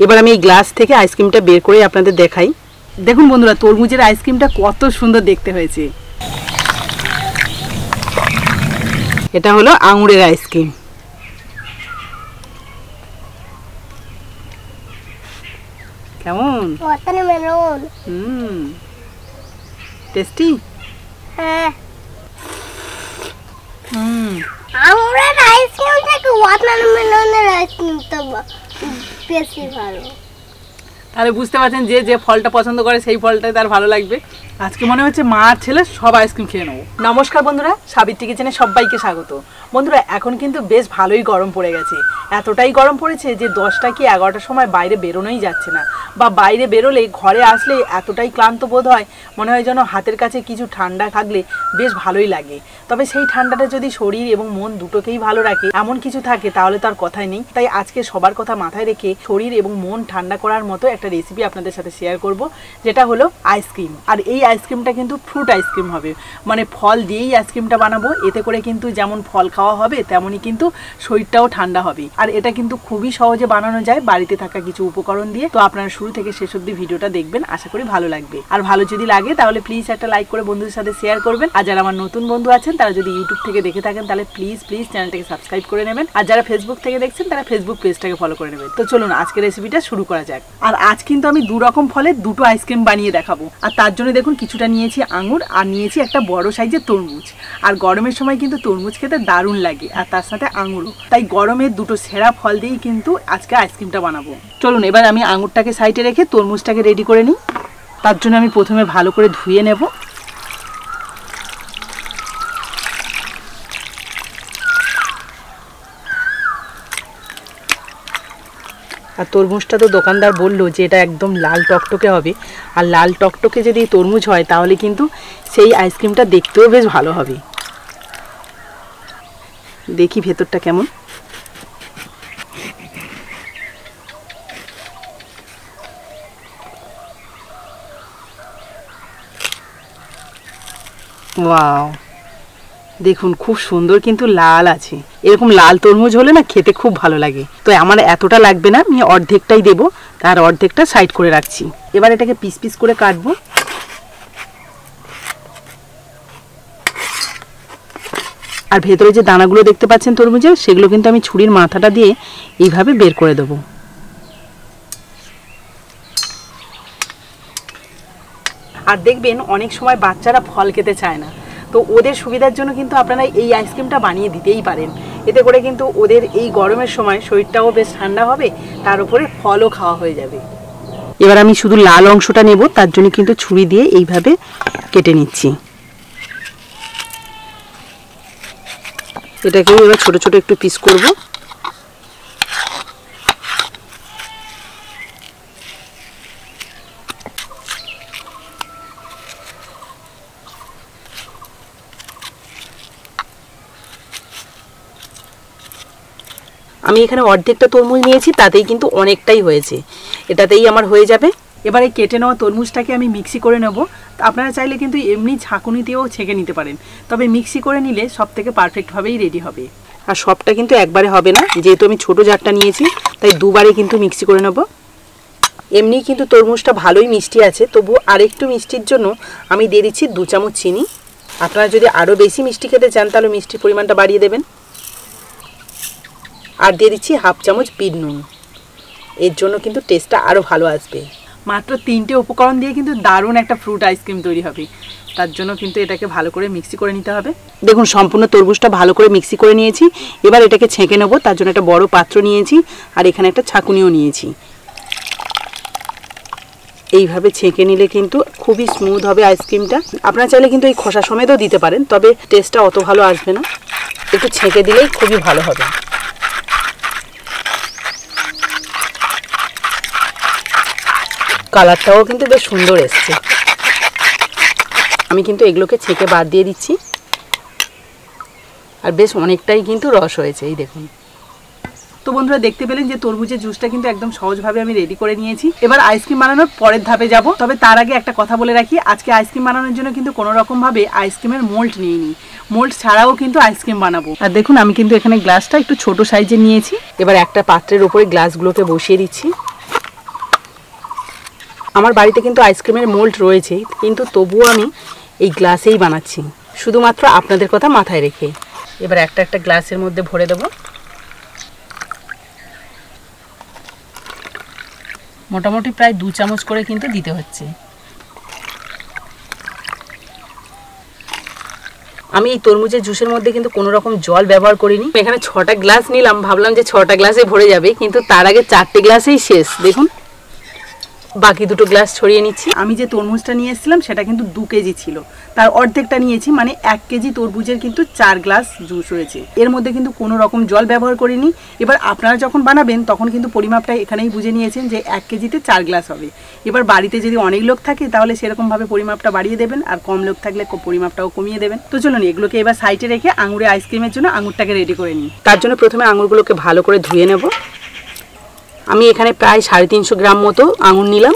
এবার আমি এই গ্লাস থেকে আইসক্রিমটা বের করে আপনাদের দেখাই। দেখুন বন্ধুরা, তরমুজের আইসক্রিমটা কত সুন্দর দেখতে হয়েছে। এটা হলো আঙুরের আইসক্রিম। কেমন? ওয়াটারমেলন। টেস্টি। হ্যাঁ। আঙুরের আইসক্রিম থেকে ওয়াটারমেলনের আইসক্রিমটা বেশি ভালো। তাহলে বুঝতে পারছেন যে যে ফলটা পছন্দ করে সেই ফলটাই তার ভালো লাগবে। আজকে মনে হচ্ছে মা আর ছেলে সব আইসক্রিম খেয়ে নেবো। নমস্কার বন্ধুরা, সাবিত্রী কিচেনে সবাইকে স্বাগত। বন্ধুরা, এখন কিন্তু বেশ ভালোই গরম পড়ে গেছে। এতটাই গরম পড়েছে যে 10টা কি 11টার সময় বাইরে বেরোনোই যাচ্ছে না, বা বাইরে বেরোলে ঘরে আসলে এতটাই ক্লান্ত বোধ হয়, মনে হয় যেন হাতের কাছে কিছু ঠান্ডা থাকলে বেশ ভালোই লাগে। তবে সেই ঠান্ডাটা যদি শরীর এবং মন দুটোকেই ভালো রাখে এমন কিছু থাকে তাহলে তার কথাই নেই। তাই আজকে সবার কথা মাথায় রেখে শরীর এবং মন ঠান্ডা করার মতো একটা রেসিপি আপনাদের সাথে শেয়ার করব, যেটা হলো আইসক্রিম। আর এই আইসক্রিমটা কিন্তু ফ্রুট আইসক্রিম হবে, মানে ফল দিয়েই আইসক্রিমটা বানাবো। এতে করে কিন্তু যেমন ফল খাওয়া হবে তেমনই কিন্তু শরীরটাও ঠান্ডা হবে। আর এটা কিন্তু খুবই সহজে বানানো যায় বাড়িতে থাকা কিছু উপকরণ দিয়ে। তো আপনারা শুরু থেকে শেষ অবধি ভিডিওটা দেখবেন, আশা করি ভালো লাগবে। আর ভালো যদি লাগে তাহলে প্লিজ একটা লাইক করে বন্ধুদের সাথে শেয়ার করবেন। আর যারা আমার নতুন বন্ধু আছেন তারা যদি ইউটিউব থেকে দেখে থাকেন তাহলে প্লিজ চ্যানেলটাকে সাবস্ক্রাইব করে নেবেন। আর যারা ফেসবুক থেকে দেখছেন তারা ফেসবুক পেজটাকে ফলো করে নেবেন। তো চলুন আজকের রেসিপিটা শুরু করা যাক। আর আজ কিন্তু আমি 2 রকম ফলের 2টো আইসক্রিম বানিয়ে দেখাবো। আর তার জন্য দেখুন কিছুটা নিয়েছি আঙুর, আর নিয়েছি একটা বড় সাইজের তরমুজ। আর গরমের সময় কিন্তু তরমুজ খেতে দারুণ লাগে, আর তার সাথে আঙুরও। তাই গরমের 2টো সেরা ফল দিয়েই কিন্তু আজকে আইসক্রিমটা বানাবো। চলুন এবার আমি আঙুরটাকে সাইডে রেখে তরমুজটাকে রেডি করে নিই। তার জন্য আমি প্রথমে ভালো করে ধুয়ে নেব। আর তরমুজটা তো দোকানদার বললো যে এটা একদম লাল টকটকে হবে। আর লাল টকটকে যদি তরমুজ হয় তাহলে কিন্তু সেই আইসক্রিমটা দেখতেও বেশ ভালো হবে। দেখি ভেতরটা কেমন। ওয়াও, দেখুন খুব সুন্দর কিন্তু লাল আছে। এরকম লাল তরমুজ হলে না খেতে খুব ভালো লাগে। তো আমার এতটা লাগবে না, আমি অর্ধেকটাই দেবো, তার অর্ধেকটা সাইড করে রাখছি। এবার এটাকে পিস পিস করে কাটবো। আর ভেতরে যে দানাগুলো দেখতে পাচ্ছেন তরমুজের, সেগুলো কিন্তু আমি ছুরির মাথাটা দিয়ে এইভাবে বের করে দেবো। আর দেখবেন অনেক সময় বাচ্চারা ফল খেতে চায় না, তো ওদের সুবিধার জন্য কিন্তু আপনারা এই আইসক্রিমটা বানিয়ে দিতেই পারেন। এতে করে কিন্তু ওদের এই গরমের সময় শরীরটাও বেশ ঠান্ডা হবে, তার উপরে ফলও খাওয়া হয়ে যাবে। এবার আমি শুধু লাল অংশটা নেব, তার জন্য কিন্তু ছুরি দিয়ে এইভাবে কেটে নিচ্ছি। এটাকেও এবার ছোট ছোট একটু পিস করব। আমি এখানে অর্ধেকটা তরমুজ নিয়েছি, তাতেই কিন্তু অনেকটাই হয়েছে, এটাতেই আমার হয়ে যাবে। এবারে কেটে নেওয়া তরমুজটাকে আমি মিক্সি করে নেব। আপনারা চাইলে কিন্তু এমনি ছাঁকুনিতেও ছেঁকে নিতে পারেন, তবে মিক্সি করে নিলে সব থেকে পারফেক্টভাবেই রেডি হবে। আর সবটা কিন্তু একবারে হবে না, যেহেতু আমি ছোটো জারটা নিয়েছি তাই দুবারে কিন্তু মিক্সি করে নেব। এমনি কিন্তু তরমুজটা ভালোই মিষ্টি আছে, তবু আরেকটু মিষ্টির জন্য আমি দিয়ে দিচ্ছি 2 চামচ চিনি। আপনারা যদি আরও বেশি মিষ্টি খেতে চান তাহলে মিষ্টির পরিমাণটা বাড়িয়ে দেবেন। আর দিয়ে দিচ্ছি 1/2 চামচ বিট নুন, এর জন্য কিন্তু টেস্টটা আরও ভালো আসবে। মাত্র 3টে উপকরণ দিয়ে কিন্তু দারুণ একটা ফ্রুট আইসক্রিম তৈরি হবে। তার জন্য কিন্তু এটাকে ভালো করে মিক্সি করে নিতে হবে। দেখুন সম্পূর্ণ তরমুজটা ভালো করে মিক্সি করে নিয়েছি। এবার এটাকে ছেঁকে নেবো, তার জন্য একটা বড় পাত্র নিয়েছি, আর এখানে একটা ছাঁকুনিও নিয়েছি। এইভাবে ছেঁকে নিলে কিন্তু খুবই স্মুথ হবে আইসক্রিমটা। আপনারা চাইলে কিন্তু এই খোসা সমেতও দিতে পারেন, তবে টেস্টটা অত ভালো আসবে না। একটু ছেঁকে দিলেই খুবই ভালো হবে। কালারটাও কিন্তু বেশ সুন্দর এসছে। আমি কিন্তু এগুলোকে ছেঁকে বাদ দিয়ে দিচ্ছি। আর বেশ অনেকটাই কিন্তু রস হয়েছে, এই দেখুন। তো বন্ধুরা দেখতে পেলেন যে তরমুজের জুসটা কিন্তু একদম সহজভাবে আমি রেডি করে নিয়েছি। এবার আইসক্রিম বানানোর পরের ধাপে যাব। তবে তার আগে একটা কথা বলে রাখি, আজকে আইসক্রিম বানানোর জন্য কিন্তু কোনো রকমভাবে আইসক্রিমের মোল্ড নিইনি। মোল্ড ছাড়াও কিন্তু আইসক্রিম বানাবো। আর দেখুন আমি কিন্তু এখানে গ্লাসটা একটু ছোট সাইজে নিয়েছি। এবার একটা পাত্রের উপরে গ্লাসগুলোকে বসিয়ে দিচ্ছি। আমার বাড়িতে কিন্তু আইসক্রিমের মোল্ড রয়েছে, কিন্তু তবুও আমি এই গ্লাসেই বানাচ্ছি, শুধুমাত্র আপনাদের কথা মাথায় রেখে। এবার একটা একটা গ্লাসের মধ্যে ভরে দেব। মোটামুটি প্রায় 2 চামচ করে কিন্তু দিতে হচ্ছে। আমি এই তরমুজের জুসের মধ্যে কিন্তু কোনো রকম জল ব্যবহার করিনি। এখানে 6টা গ্লাস নিলাম, ভাবলাম যে 6টা গ্লাসে ভরে যাবে, কিন্তু তার আগে 4টে গ্লাসেই শেষ। দেখুন, বাকি 2টো গ্লাস ছড়িয়ে নিচ্ছি। আমি যে তরমুজটা নিয়ে এসেছিলাম সেটা কিন্তু 2 কেজি ছিল, তার অর্ধেকটা নিয়েছি, মানে 1 কেজি তরমুজের কিন্তু 4 গ্লাস জুস হয়েছে। এর মধ্যে কিন্তু কোনো রকম জল ব্যবহার করিনি। এবার আপনারা যখন বানাবেন তখন কিন্তু পরিমাপটা এখানেই বুঝে নিয়েছেন যে 1 কেজিতে 4 গ্লাস হবে। এবার বাড়িতে যদি অনেক লোক থাকে তাহলে সেরকমভাবে পরিমাপটা বাড়িয়ে দেবেন, আর কম লোক থাকলে পরিমাপটাও কমিয়ে দেবেন। তো চলুন এগুলোকে এবার সাইডে রেখে আঙুরে আইসক্রিমের জন্য আঙুরটাকে রেডি করে নিই। তার জন্য প্রথমে আঙুরগুলোকে ভালো করে ধুয়ে নেব। আমি এখানে প্রায় 350 গ্রাম মতো আঙুর নিলাম।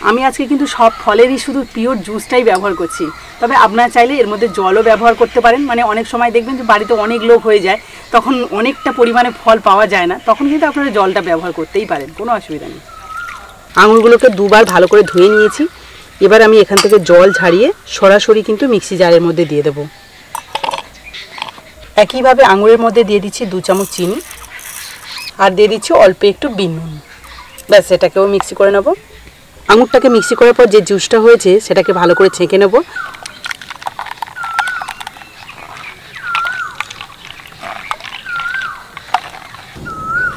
আমি আজকে কিন্তু সব ফলেরই শুধু পিওর জুসটাই ব্যবহার করছি, তবে আপনারা চাইলে এর মধ্যে জলও ব্যবহার করতে পারেন। মানে অনেক সময় দেখবেন যে বাড়িতে অনেক লোক হয়ে যায়, তখন অনেকটা পরিমাণে ফল পাওয়া যায় না, তখন কিন্তু আপনারা জলটা ব্যবহার করতেই পারেন, কোনো অসুবিধা নেই। আঙুরগুলোকে 2 বার ভালো করে ধুয়ে নিয়েছি। এবার আমি এখান থেকে জল ঝাড়িয়ে সরাসরি কিন্তু মিক্সি জারের মধ্যে দিয়ে দেব। একইভাবে আঙুরের মধ্যে দিয়ে দিচ্ছি 2 চামচ চিনি, আর দিয়ে দিচ্ছি অল্প একটু বিট নুন। ব্যাস, এটাকেও মিক্সি করে নেব। আঙুরটাকে মিক্সি করার পর যে জুসটা হয়েছে সেটাকে ভালো করে ছেঁকে নেব।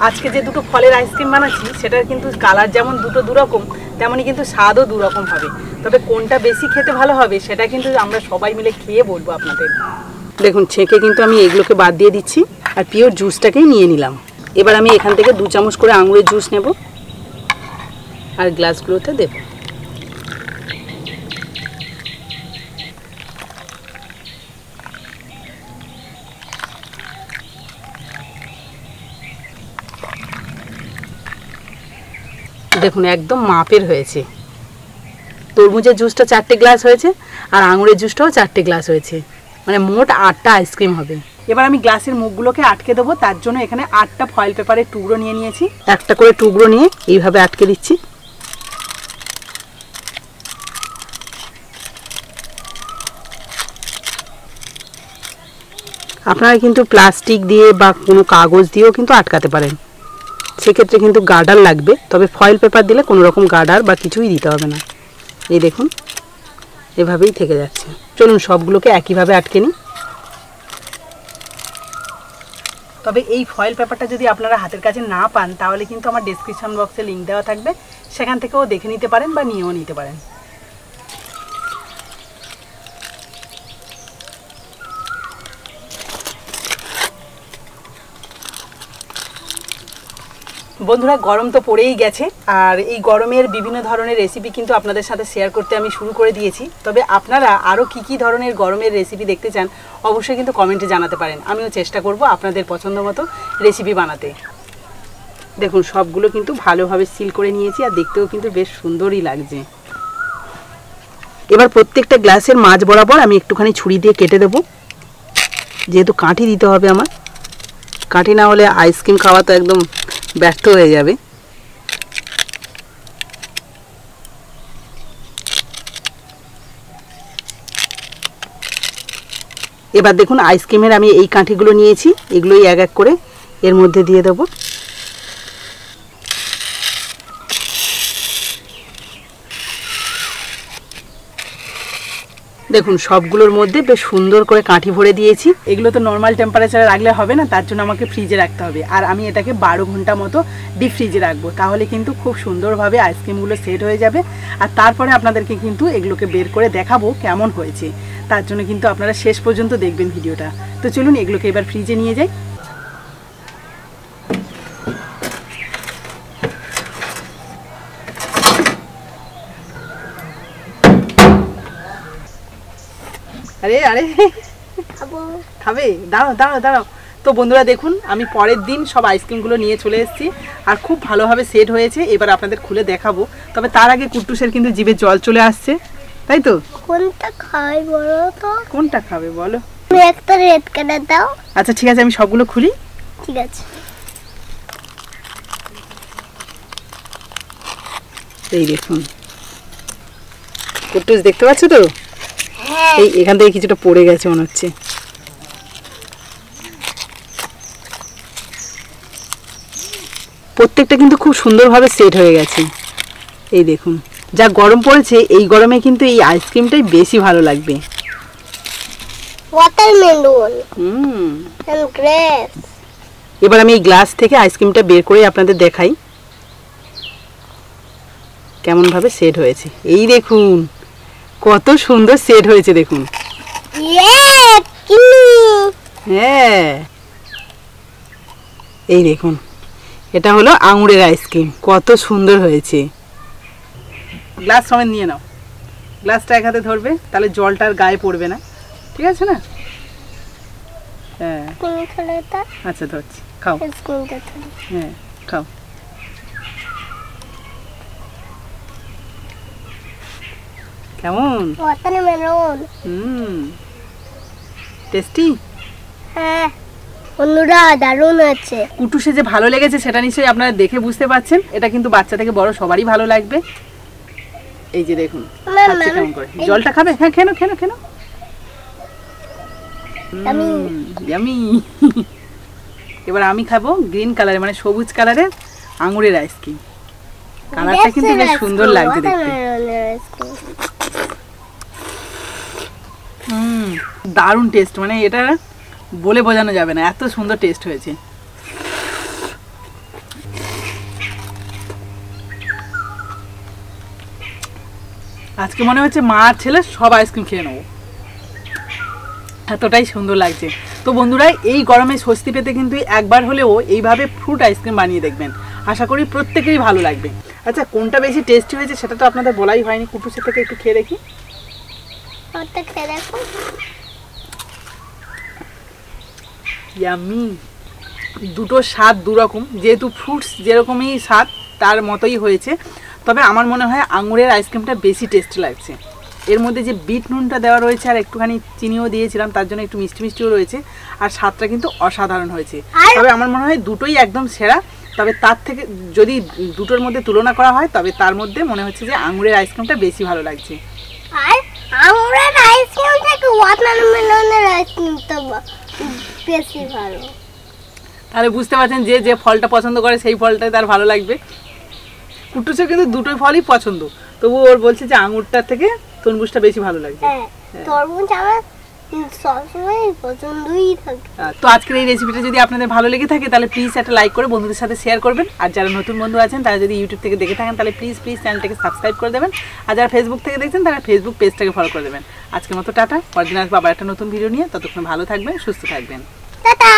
আজকে যে 2টো ফলের আইসক্রিম বানাচ্ছি সেটার কিন্তু কালার যেমন দুটো দুরকম, তেমনই কিন্তু স্বাদও দুরকম হবে। তবে কোনটা বেশি খেতে ভালো হবে সেটা কিন্তু আমরা সবাই মিলে খেয়ে বলবো আপনাদের। দেখুন, ছেঁকে কিন্তু আমি এগুলোকে বাদ দিয়ে দিচ্ছি, আর পিওর জুসটাকেই নিয়ে নিলাম। এবার আমি এখান থেকে 2 চামচ করে আঙুরের জুস নেব, আর গ্লাসগুলোতে দেব। দেখুন, একদম মাপের হয়েছে। তরমুজের জুসটা 4টে গ্লাস হয়েছে, আর আঙুরের জুসটাও 4টে গ্লাস হয়েছে, মানে মোট 8টা আইসক্রিম হবে। এবার আমি গ্লাসের মুখগুলোকে আটকে দেবো। তার জন্য এখানে 8টা ফয়েল পেপারের টুকরো নিয়ে নিয়েছি। একটা করে টুকরো নিয়ে এইভাবে আটকে দিচ্ছি। আপনারা কিন্তু প্লাস্টিক দিয়ে বা কোনো কাগজ দিয়েও কিন্তু আটকাতে পারেন, সেক্ষেত্রে কিন্তু গার্ডার লাগবে। তবে ফয়েল পেপার দিলে কোনো রকম গার্ডার বা কিছুই দিতে হবে না। এই দেখুন, এভাবেই থেকে যাচ্ছে। চলুন সবগুলোকে একইভাবে আটকে নিই। তবে এই ফয়েল পেপারটা যদি আপনারা হাতের কাছে না পান তাহলে কিন্তু আমার ডেসক্রিপশন বক্সে লিঙ্ক দেওয়া থাকবে, সেখান থেকেও দেখে নিতে পারেন বা নিয়েও নিতে পারেন। বন্ধুরা, গরম তো পড়েই গেছে, আর এই গরমের বিভিন্ন ধরনের রেসিপি কিন্তু আপনাদের সাথে শেয়ার করতে আমি শুরু করে দিয়েছি। তবে আপনারা আরও কী ধরনের গরমের রেসিপি দেখতে চান অবশ্যই কিন্তু কমেন্টে জানাতে পারেন। আমিও চেষ্টা করব আপনাদের পছন্দ মতো রেসিপি বানাতে। দেখুন, সবগুলো কিন্তু ভালোভাবে সিল করে নিয়েছি, আর দেখতেও কিন্তু বেশ সুন্দরই লাগছে। এবার প্রত্যেকটা গ্লাসের মাঝ বরাবর আমি একটুখানি ছুরি দিয়ে কেটে দেব, যেহেতু কাঠি দিতে হবে আমার। কাঠি না হলে আইসক্রিম খাওয়া তো একদম ব্যর্থ হয়ে যাবে। এবার দেখুন, আইসক্রিমের আমি এই কাঠিগুলো নিয়েছি, এগুলোই এক এক করে এর মধ্যে দিয়ে দেবো। দেখুন, সবগুলোর মধ্যে বেশ সুন্দর করে কাঠি ভরে দিয়েছি। এগুলো তো নর্মাল টেম্পারেচারে রাখলে হবে না, তার জন্য আমাকে ফ্রিজে রাখতে হবে। আর আমি এটাকে 12 ঘন্টা মতো ডিপ ফ্রিজে রাখবো, তাহলে কিন্তু খুব সুন্দরভাবে আইসক্রিমগুলো সেট হয়ে যাবে। আর তারপরে আপনাদেরকে কিন্তু এগুলোকে বের করে দেখাবো কেমন হয়েছে। তার জন্য কিন্তু আপনারা শেষ পর্যন্ত দেখবেন ভিডিওটা। তো চলুন এগুলোকে এবার ফ্রিজে নিয়ে যাই। আরে আরে খাবে? দাঁড়াও দাঁড়াও দাঁড়াও। তো বন্ধুরা দেখুন, আমি পরের দিন সব আইসক্রিমগুলো নিয়ে চলে এসেছি, আর খুব ভালোভাবে সেট হয়েছে। এবার আপনাদের খুলে দেখাবো। তবে তার আগে কুট্টুসের কিন্তু জিভে জল চলে আসছে, তাই তো? কোনটা খাই বলো তো? কোনটা খাবে বলো? তুমি একটা রেড কালার দাও। আচ্ছা ঠিক আছে, আমি সবগুলো খুলি। ঠিক আছে। এই দেখুন, কুট্টুস দেখতে পাচ্ছ তো? হ্যাঁ এই এখান থেকে কিছুটা পড়ে গেছে মনে হচ্ছে। প্রত্যেকটা কিন্তু খুব সুন্দরভাবে সেট হয়ে গেছে। এই দেখুন, যা গরম পড়েছে এই গরমে কিন্তু এই আইসক্রিমটাই বেশি ভালো লাগবে। Watermelon hmm, and grapes. এবার আমি এই গ্লাস থেকে আইসক্রিমটা বের করে আপনাদের দেখাই কেমন ভাবে সেট হয়েছে। এই দেখুন কত সুন্দর সেট হয়েছে দেখুন। কিমি হ্যাঁ, এই দেখুন, এটা হলো আঙুরের আইসক্রিম, কত সুন্দর হয়েছে। গ্লাস সমেত নিয়ে নাও, গ্লাসটা এক হাতে ধরবে, তাহলে জলটা আর গায়ে পড়বে না, ঠিক আছে না? হ্যাঁ, তুমি খেলে এটা আচ্ছা ধরছি, খাও। আইসক্রিমটা খাবে। হ্যাঁ, খাও। কেমন? ওয়াটারমেলন। টেস্টি। হ্যাঁ বন্ধুরা দারুণ আছে। কুটুসে যে ভালো লেগেছে সেটা নিশ্চয়ই আপনারা দেখে বুঝতে পারছেন। এটা কিন্তু বাচ্চা থেকে বড় সবারই ভালো লাগবে। এই যে দেখুন খাচ্ছে কেমন করে। জলটা খাবে? হ্যাঁ, খেনো খেনো খেনো। ইয়ামি। এবার আমি খাবো গ্রিন কালারের, মানে সবুজ কালারের আঙুরের আইসক্রিম। কালারটা কিন্তু বেশ সুন্দর লাগছে দেখতে। দারুণ টেস্ট, মানে এটা বলে বোঝানো যাবে না, এত সুন্দর টেস্ট হয়েছে। আজকে মনে হচ্ছে মা আর ছেলে সব আইসক্রিম খেয়ে নেবো, এতটাই সুন্দর লাগছে। তো বন্ধুরা, এই গরমে স্বস্তি পেতে কিন্তু একবার হলেও এইভাবে ফ্রুট আইসক্রিম বানিয়ে দেখবেন, আশা করি প্রত্যেকেরই ভালো লাগবে। আচ্ছা, কোনটা বেশি টেস্টি হয়েছে সেটা তো আপনাদের বলাই হয়নি। কুটুসের থেকে একটু খেয়ে দেখি। ইয়ামি। দুটো স্বাদ দুরকম, যেহেতু ফ্রুটস যেরকমই স্বাদ তার মতোই হয়েছে, তবে আমার মনে হয় আঙুরের আইসক্রিমটা বেশি টেস্টি লাগছে। এর মধ্যে যে বিট নুনটা দেওয়া রয়েছে আর একটুখানি চিনিও দিয়েছিলাম, তার জন্য একটু মিষ্টি মিষ্টিও রয়েছে, আর স্বাদটা কিন্তু অসাধারণ হয়েছে। তবে আমার মনে হয় দুটোই একদম সেরা। তবে তার থেকে যদি দুটোর মধ্যে তুলনা করা হয়, তবে তার মধ্যে মনে হচ্ছে যে আঙুরের আইসক্রিমটা বেশি ভালো লাগছে। আর আঙুরের আইসক্রিম থেকে ওয়াটারমেলনের আইসক্রিমটা বেশি ভালো। তাহলে বুঝতে পারছেন যে যে ফলটা পছন্দ করে সেই ফলটাই তার ভালো লাগবে। কুটুসের কিন্তু দুটোই ফলই পছন্দ, তবু ওর বলছে যে আঙুরটার থেকে তরমুজটা বেশি ভালো লাগছে। হ্যাঁ, তরমুজ আমার সবসময় পছন্দই থাকে। তো আজকের এই রেসিপিটা যদি আপনাদের ভালো লেগে থাকে তাহলে প্লিজ একটা লাইক করে বন্ধুদের সাথে শেয়ার করবেন। আর যারা নতুন বন্ধু আছেন তারা যদি ইউটিউব থেকে দেখে থাকেন তাহলে প্লিজ চ্যানেলটাকে সাবস্ক্রাইব করে দেবেন। আর যারা ফেসবুক থেকে দেখছেন তারা ফেসবুক পেজটাকে ফলো করে দেবেন। আজকের মতো টাটা, পরদিন আসবো আবার একটা নতুন ভিডিও নিয়ে। ততক্ষণ ভালো থাকবেন, সুস্থ থাকবেন। টাটা।